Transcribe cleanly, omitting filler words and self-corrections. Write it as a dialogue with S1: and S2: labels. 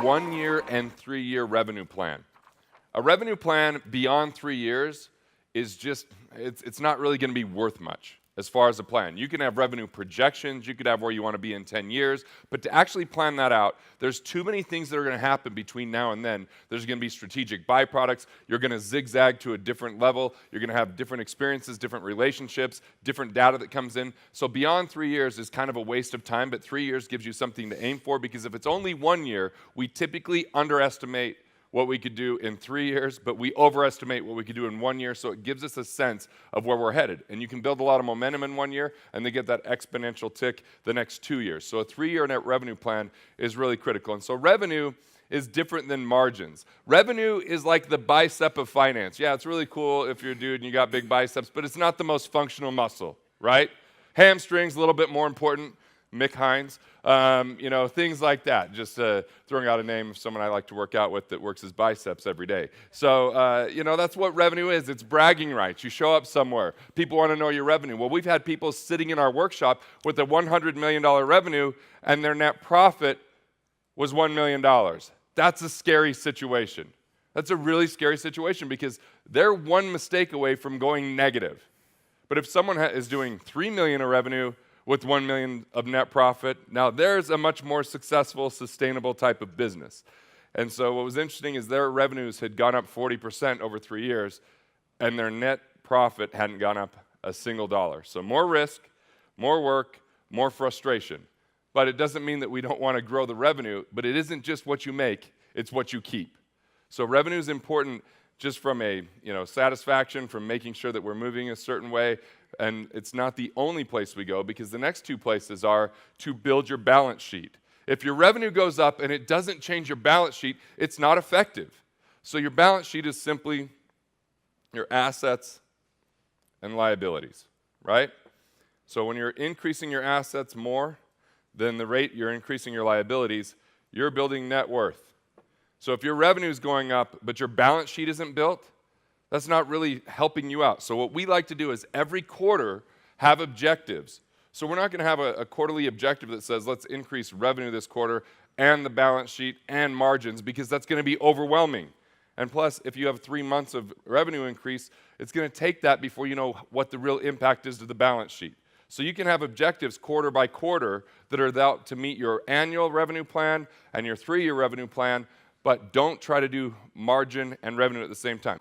S1: 1-year and 3-year revenue plan. A revenue plan beyond 3 years is just, it's not really going to be worth much as far as a plan. You can have revenue projections, you could have where you want to be in 10 years, but to actually plan that out, there's too many things that are going to happen between now and then. There's going to be strategic byproducts, you're going to zigzag to a different level, you're going to have different experiences, different relationships, different data that comes in. So beyond 3 years is kind of a waste of time, but 3 years gives you something to aim for, because if it's only 1 year, we typically underestimate what we could do in 3 years, but we overestimate what we could do in 1 year, so it gives us a sense of where we're headed. And you can build a lot of momentum in 1 year, and then get that exponential tick the next 2 years. So a 3-year net revenue plan is really critical. And so revenue is different than margins. Revenue is like the bicep of finance. Yeah, it's really cool if you're a dude and you got big biceps, but it's not the most functional muscle, right? Hamstrings, a little bit more important. Mick Hines, things like that. Just throwing out a name of someone I like to work out with that works his biceps every day. So, that's what revenue is. It's bragging rights. You show up somewhere. People want to know your revenue. Well, we've had people sitting in our workshop with a $100 million revenue, and their net profit was $1 million. That's a scary situation. That's a really scary situation, because they're one mistake away from going negative. But if someone is doing $3 million of revenue with $1 million of net profit, now there's a much more successful, sustainable type of business. And so what was interesting is their revenues had gone up 40% over 3 years, and their net profit hadn't gone up a single dollar. So more risk, more work, more frustration. But it doesn't mean that we don't want to grow the revenue, but it isn't just what you make, it's what you keep. So revenue is important just from a satisfaction, from making sure that we're moving a certain way. And it's not the only place we go, because the next two places are to build your balance sheet. If your revenue goes up and it doesn't change your balance sheet, it's not effective. So your balance sheet is simply your assets and liabilities, right? So when you're increasing your assets more than the rate you're increasing your liabilities, you're building net worth. So if your revenue is going up, but your balance sheet isn't built, that's not really helping you out. So what we like to do is every quarter have objectives. So we're not going to have a quarterly objective that says, let's increase revenue this quarter and the balance sheet and margins, because that's going to be overwhelming. And plus, if you have 3 months of revenue increase, it's going to take that before you know what the real impact is to the balance sheet. So you can have objectives quarter by quarter that are out to meet your annual revenue plan and your 3-year revenue plan, but don't try to do margin and revenue at the same time.